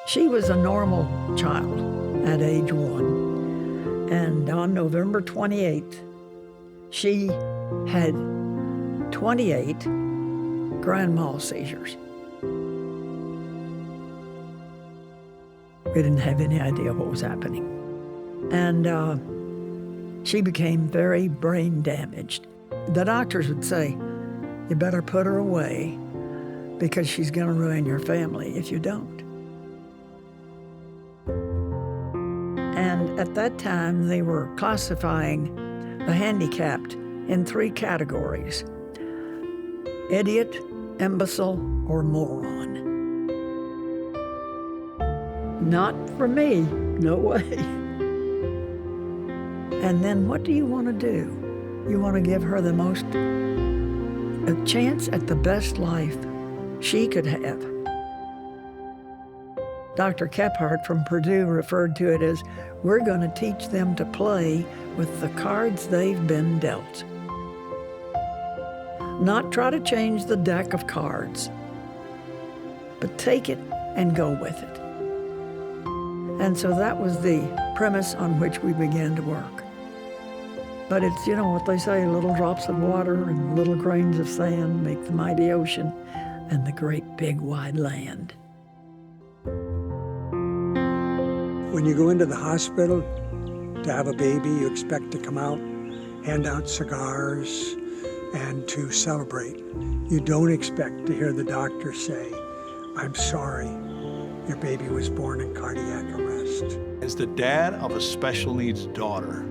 She was a normal child at age 1. And on November 28th, she had 28 grand mal seizures. We didn't have any idea what was happening. And she became very brain damaged. The doctors would say, you better put her away because she's going to ruin your family if you don't. And at that time, they were classifying the handicapped in 3 categories: idiot, imbecile, or moron. Not for me, no way. And then what do you want to do? You want to give her the most, a chance at the best life she could have. Dr. Kephart from Purdue referred to it as, we're going to teach them to play with the cards they've been dealt. Not try to change the deck of cards, but take it and go with it. And so that was the premise on which we began to work. But it's, you know what they say, little drops of water and little grains of sand make the mighty ocean and the great big wide land. When you go into the hospital to have a baby, you expect to come out, hand out cigars, and to celebrate. You don't expect to hear the doctor say, I'm sorry, your baby was born in cardiac arrest. As the dad of a special needs daughter,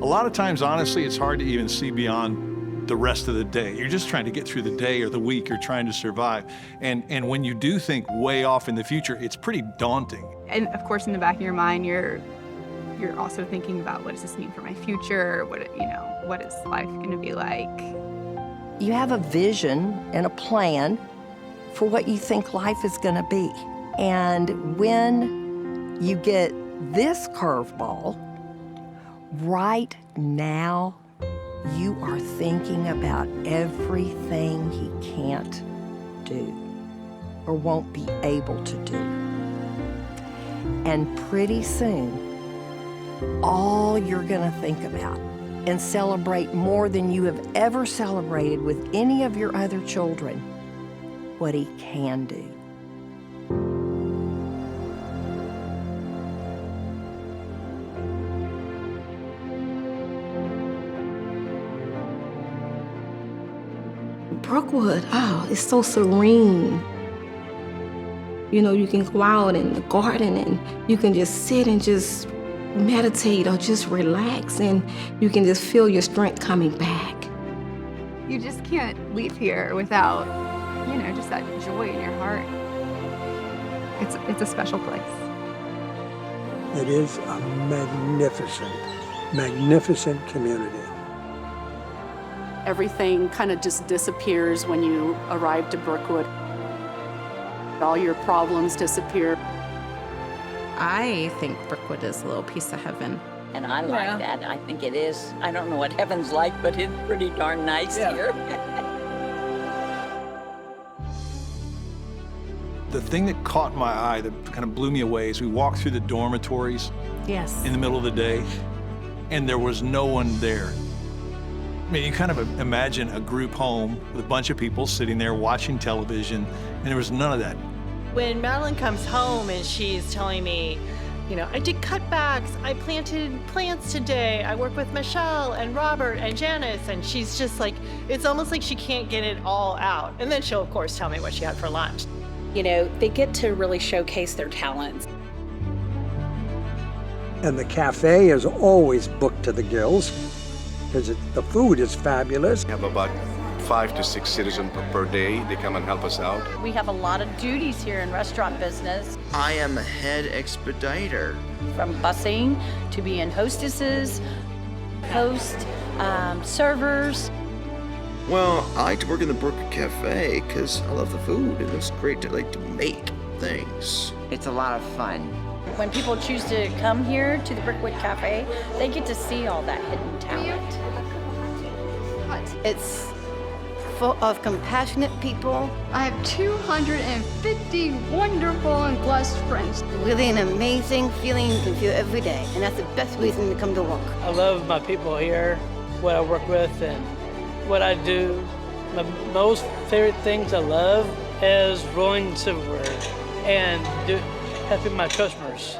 a lot of times, honestly, it's hard to even see beyond the rest of the day. You're just trying to get through the day or the week. You're trying to survive. And when you do think way off in the future, it's pretty daunting. And of course, in the back of your mind, you're also thinking about, what does this mean for my future? What is life going to be like? You have a vision and a plan for what you think life is going to be. And when you get this curveball, right now, you are thinking about everything he can't do or won't be able to do. And pretty soon, all you're gonna think about and celebrate more than you have ever celebrated with any of your other children, what he can do. Brookwood, it's so serene. You know, you can go out in the garden and you can just sit and just meditate or just relax, and you can just feel your strength coming back. You just can't leave here without, just that joy in your heart. It's a special place. It is a magnificent community. Everything kind of just disappears when you arrive to Brookwood. All your problems disappear. I think Brookwood is a little piece of heaven. And I like that. I think it is. I don't know what heaven's like, but it's pretty darn nice here. The thing that caught my eye, that kind of blew me away, is we walked through the dormitories in the middle of the day, and there was no one there. I mean, you kind of imagine a group home with a bunch of people sitting there watching television, and there was none of that. When Madeline comes home and she's telling me, I did cutbacks, I planted plants today, I work with Michelle and Robert and Janice, and she's just like, it's almost like she can't get it all out. And then she'll, of course, tell me what she had for lunch. They get to really showcase their talents. And the cafe is always booked to the gills because the food is fabulous. We have about 5 to 6 citizens per day. They come and help us out. We have a lot of duties here in restaurant business. I am a head expediter. From busing to being hostesses, servers. Well, I like to work in the Brookwood Cafe because I love the food and it's great to make things. It's a lot of fun. When people choose to come here to the Brookwood Cafe, they get to see all that hidden talent. It's full of compassionate people. I have 250 wonderful and blessed friends. Really an amazing feeling you can feel every day, and that's the best reason to come to work. I love my people here, what I work with, and what I do. My most favorite things I love is rolling silverware and helping my customers.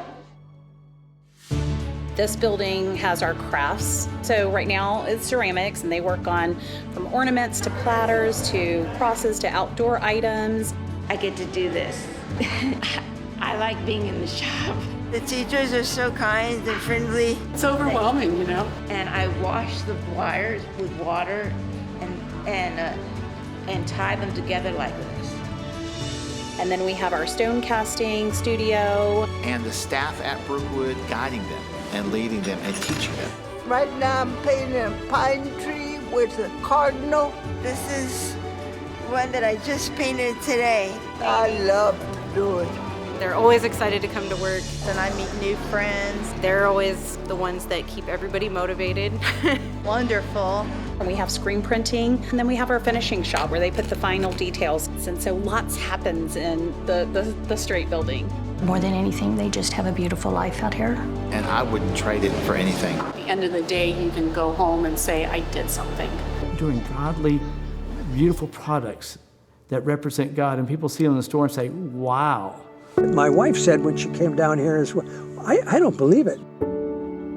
This building has our crafts. So right now it's ceramics, and they work on from ornaments to platters to crosses to outdoor items. I get to do this. I like being in the shop. The teachers are so kind and friendly. It's overwhelming, you know. And I wash the wires with water and tie them together like this. And then we have our stone casting studio. And the staff at Brookwood guiding them and leading them and teaching them. Right now I'm painting a pine tree with a cardinal. This is one that I just painted today. I love to do it. They're always excited to come to work. Then I meet new friends. They're always the ones that keep everybody motivated. Wonderful. And we have screen printing, and then we have our finishing shop where they put the final details. And so lots happens in the straight building. More than anything, they just have a beautiful life out here. And I wouldn't trade it for anything. At the end of the day, you can go home and say, I did something. Doing godly, beautiful products that represent God, and people see them in the store and say, wow. My wife said when she came down here, I don't believe it.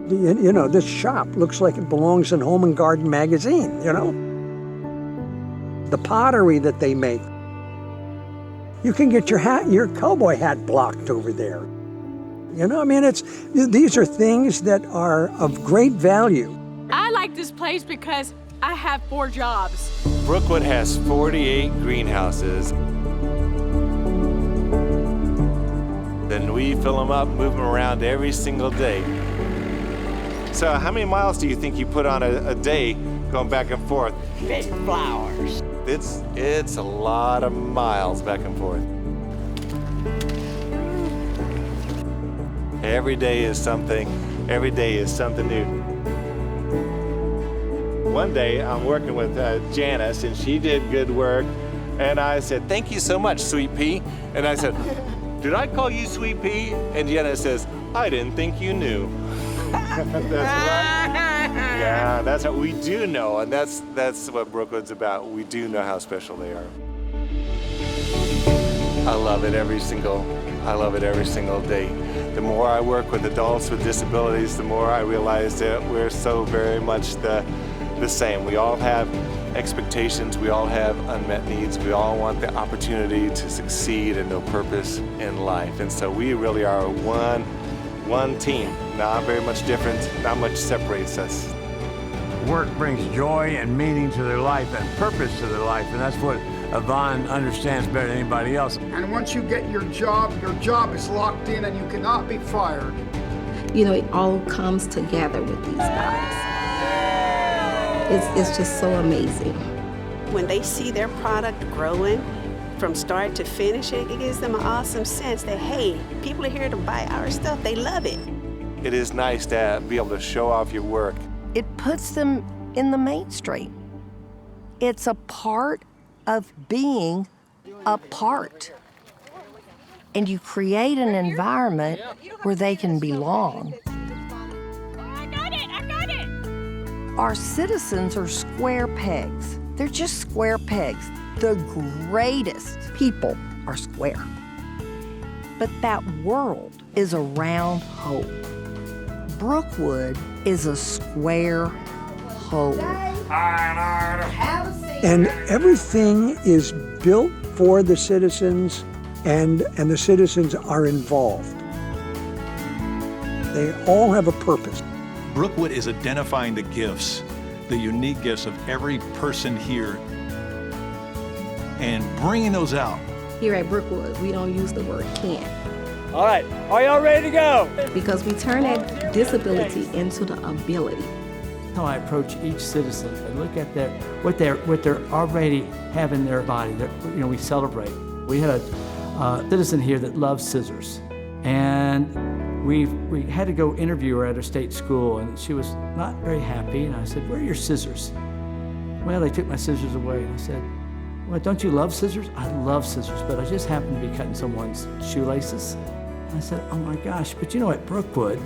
You know, this shop looks like it belongs in Home and Garden magazine, you know? The pottery that they make. You can get your cowboy hat blocked over there. You know, I mean, these are things that are of great value. I like this place because I have 4 jobs. Brookwood has 48 greenhouses. Then we fill them up, move them around every single day. So how many miles do you think you put on a day going back and forth? Big flowers. It's a lot of miles back and forth. Every day is something new. One day I'm working with Janice, and she did good work, and I said, thank you so much, Sweet Pea. And I said, did I call you Sweet Pea? And Janice says, I didn't think you knew. That's right. Yeah, that's what we do know, and that's what Brookwood's about. We do know how special they are. I love it every single day. The more I work with adults with disabilities, the more I realize that we're so very much the same. We all have expectations, we all have unmet needs, we all want the opportunity to succeed and know purpose in life. And so we really are one team, not very much different, not much separates us. Work brings joy and meaning to their life and purpose to their life, and that's what Yvonne understands better than anybody else. And once you get your job is locked in and you cannot be fired. You know, it all comes together with these guys. It's just so amazing. When they see their product growing from start to finish, it gives them an awesome sense that, hey, people are here to buy our stuff. They love it. It is nice to be able to show off your work. It puts them in the mainstream. It's a part of being a part. And you create an environment where they can belong. I got it! Our citizens are square pegs. They're just square pegs. The greatest people are square. But that world is a round hole. Brookwood is a square hole. And everything is built for the citizens, and the citizens are involved. They all have a purpose. Brookwood is identifying the gifts, the unique gifts of every person here, and bringing those out. Here at Brookwood, we don't use the word can't. All right, are y'all ready to go? Because we turn that disability into the ability. How I approach each citizen and look at what they're already have in their body. We celebrate. We had a citizen here that loves scissors, and we had to go interview her at her state school, and she was not very happy. And I said, "Where are your scissors?" Well, they took my scissors away. And I said, well, don't you love scissors? I love scissors, but I just happened to be cutting someone's shoelaces. And I said, oh my gosh, but you know, at Brookwood,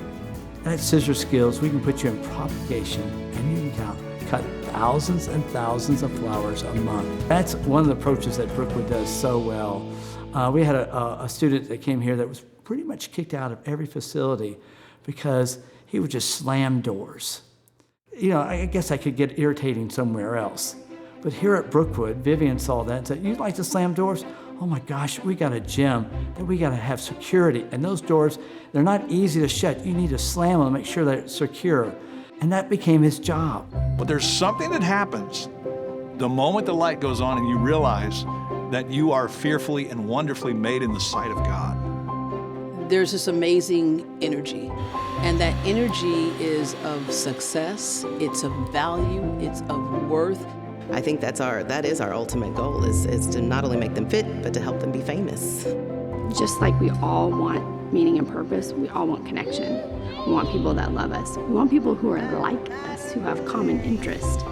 that scissor skills, we can put you in propagation and you can cut thousands and thousands of flowers a month. That's one of the approaches that Brookwood does so well. We had a student that came here that was pretty much kicked out of every facility because he would just slam doors. You know, I guess I could get irritating somewhere else. But here at Brookwood, Vivian saw that and said, you'd like to slam doors? Oh my gosh, we got a gym that we got to have security. And those doors, they're not easy to shut. You need to slam them to make sure they're secure. And that became his job. But there's something that happens the moment the light goes on and you realize that you are fearfully and wonderfully made in the sight of God. There's this amazing energy, and that energy is of success, it's of value, it's of worth. I think that is our ultimate goal, is to not only make them fit, but to help them be famous. Just like we all want meaning and purpose, we all want connection. We want people that love us. We want people who are like us, who have common interest.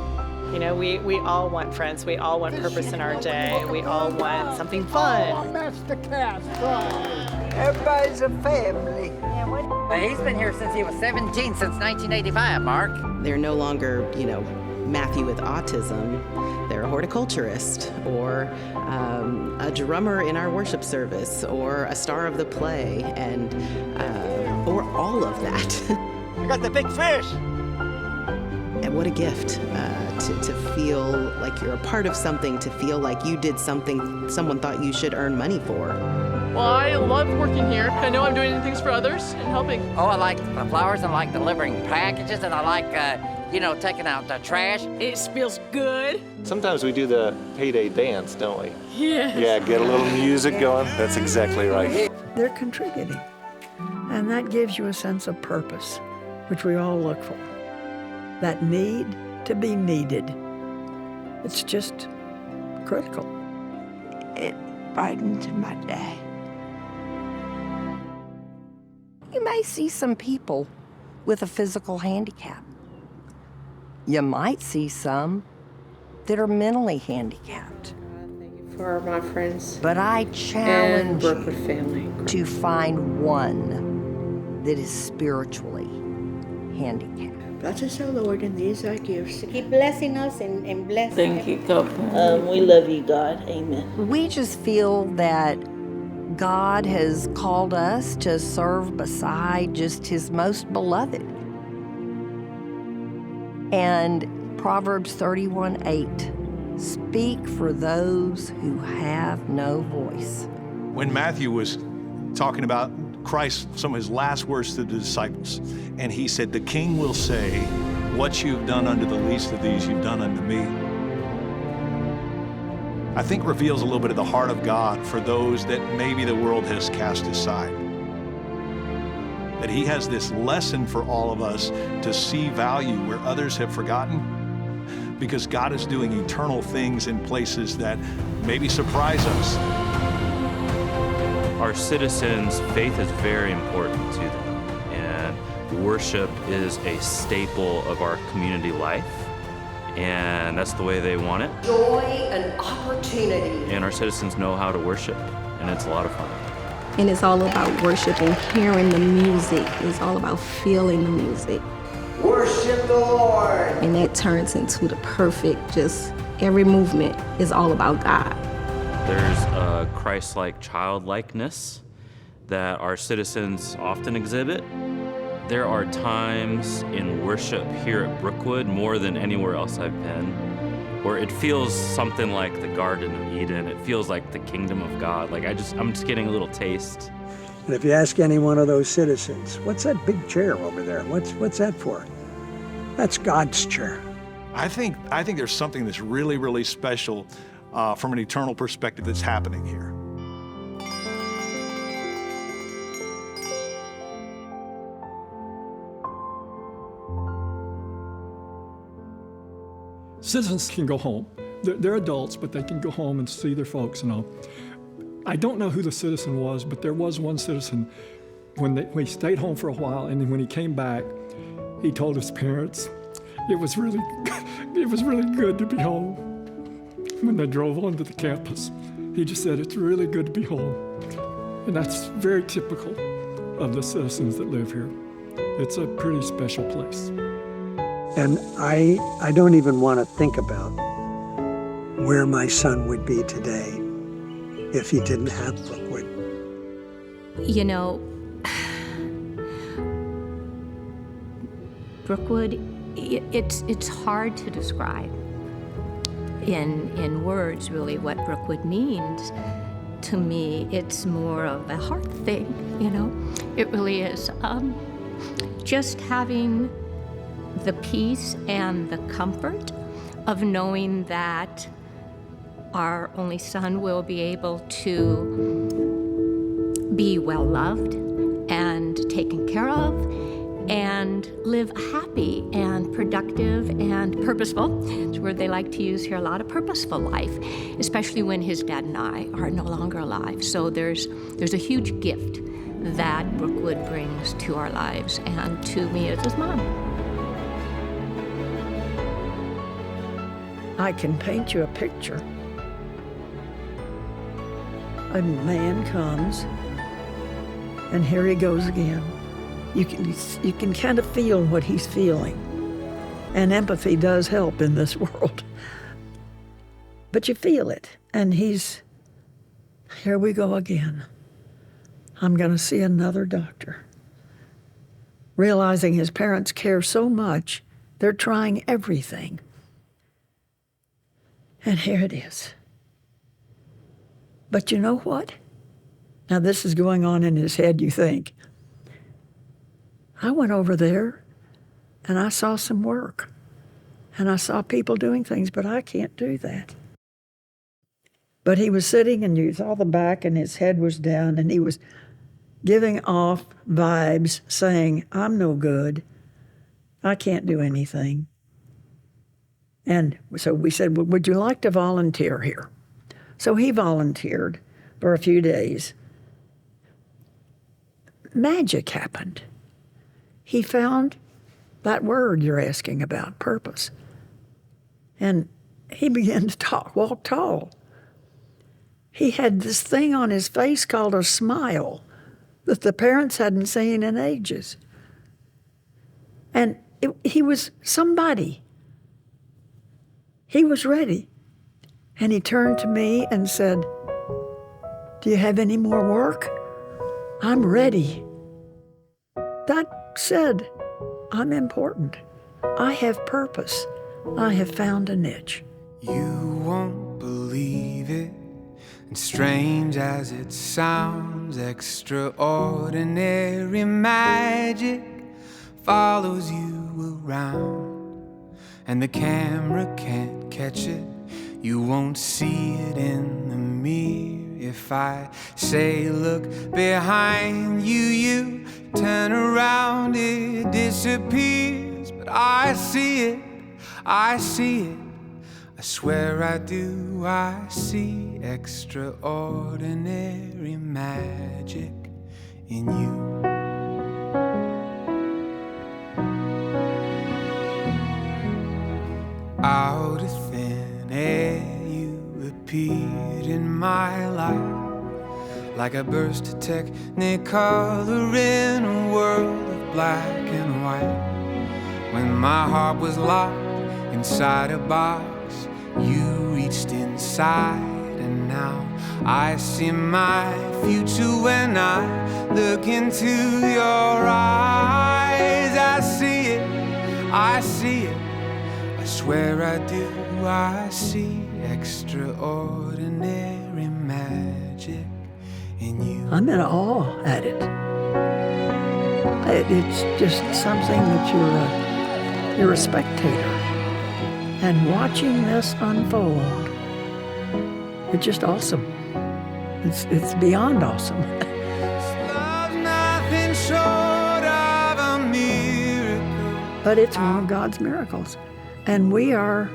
You know, we all want friends. We all want purpose in our day. We all want something fun. That's the cast. Everybody's a family. Well, he's been here since he was 17, since 1985, Mark. They're no longer, you know, Matthew with autism. They're a horticulturist, or a drummer in our worship service, or a star of the play, and or all of that. I got the big fish. And what a gift to feel like you're a part of something, to feel like you did something someone thought you should earn money for. Well, I love working here. I know I'm doing things for others and helping. Oh, I like the flowers, I like delivering packages, and I like, you know, taking out the trash. It smells good. Sometimes we do the payday dance, don't we? Yes. Yeah, get a little music going. That's exactly right. They're contributing. And that gives you a sense of purpose, which we all look for. That need to be needed. It's just critical. It brightens my day. You may see some people with a physical handicap. You might see some that are mentally handicapped. For my friends. But I challenge and Brookwood family to find one that is spiritually handicapped. Bless us, O Lord, and these are gifts. Keep blessing us and blessing. Thank you, God. We love you, God. Amen. We just feel that God has called us to serve beside just his most beloved. And Proverbs 31:8, speak for those who have no voice. When Matthew was talking about Christ, some of his last words to the disciples, and he said, the king will say, what you've done unto the least of these, you've done unto me. I think reveals a little bit of the heart of God for those that maybe the world has cast aside. That he has this lesson for all of us to see value where others have forgotten, because God is doing eternal things in places that maybe surprise us. Our citizens' faith is very important to them, and worship is a staple of our community life, and that's the way they want it. Joy and opportunity. And our citizens know how to worship, and it's a lot of fun. And it's all about worship and hearing the music. It's all about feeling the music. Worship the Lord. And that turns into the perfect, just every movement is all about God. There's a Christ-like childlikeness that our citizens often exhibit. There are times in worship here at Brookwood, more than anywhere else I've been, where it feels something like the Garden of Eden. It feels like the kingdom of God. Like I'm just getting a little taste. And if you ask any one of those citizens, what's that big chair over there? What's that for? That's God's chair. I think there's something that's really, really special from an eternal perspective that's happening here. Citizens can go home. They're adults, but they can go home and see their folks and all. I don't know who the citizen was, but there was one citizen when he stayed home for a while, and then when he came back, he told his parents, it was really good to be home. When they drove onto the campus, he just said, it's really good to be home. And that's very typical of the citizens that live here. It's a pretty special place. And I don't even want to think about where my son would be today if he didn't have Brookwood. You know, Brookwood, it's hard to describe in words, really, what Brookwood means to me. It's more of a heart thing, you know? It really is. Just having the peace and the comfort of knowing that our only son will be able to be well loved and taken care of and live a happy and productive and purposeful. It's a word they like to use here a lot, a purposeful life, especially when his dad and I are no longer alive. So there's a huge gift that Brookwood brings to our lives and to me as his mom. I can paint you a picture. A man comes, and here he goes again. You can kind of feel what he's feeling. And empathy does help in this world. But you feel it, and here we go again. I'm going to see another doctor. Realizing his parents care so much, they're trying everything. And here it is. But you know what? Now this is going on in his head, you think. I went over there and I saw some work. And I saw people doing things, but I can't do that. But he was sitting and you saw the back and his head was down and he was giving off vibes saying, I'm no good. I can't do anything. And so we said, well, would you like to volunteer here? So he volunteered for a few days. Magic happened. He found that word you're asking about, purpose. And he began to walk tall. He had this thing on his face called a smile that the parents hadn't seen in ages. And he was somebody. He was ready. And he turned to me and said, do you have any more work? I'm ready. That said, I'm important. I have purpose. I have found a niche. You won't believe it, and strange as it sounds, extraordinary magic follows you around, and the camera can't catch it. You won't see it in the mirror. If I say look behind you, you turn around, it disappears. But I see it, I see it, I swear I do. I see extraordinary magic in you. Out of thin air you appeared in my life, like a burst of technicolor in a world of black and white. When my heart was locked inside a box, you reached inside, and now I see my future when I look into your eyes. I see it, I see it, I swear I do. I see extraordinary magic in you. I'm in awe at it. It's just something that you're a spectator. And watching this unfold, it's just awesome. It's beyond awesome. Love's nothing short of a miracle. But it's one of God's miracles. And we are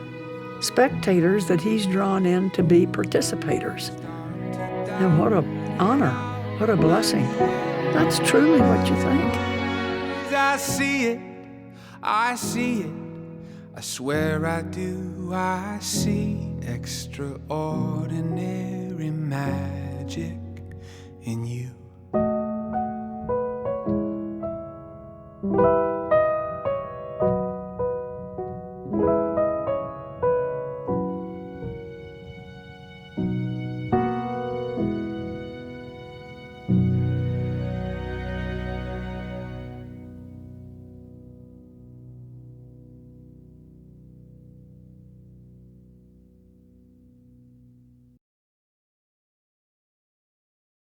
spectators that He's drawn in to be participators. And what an honor, what a blessing. That's truly what you think. I see it, I see it, I swear I do, I see extraordinary magic in you.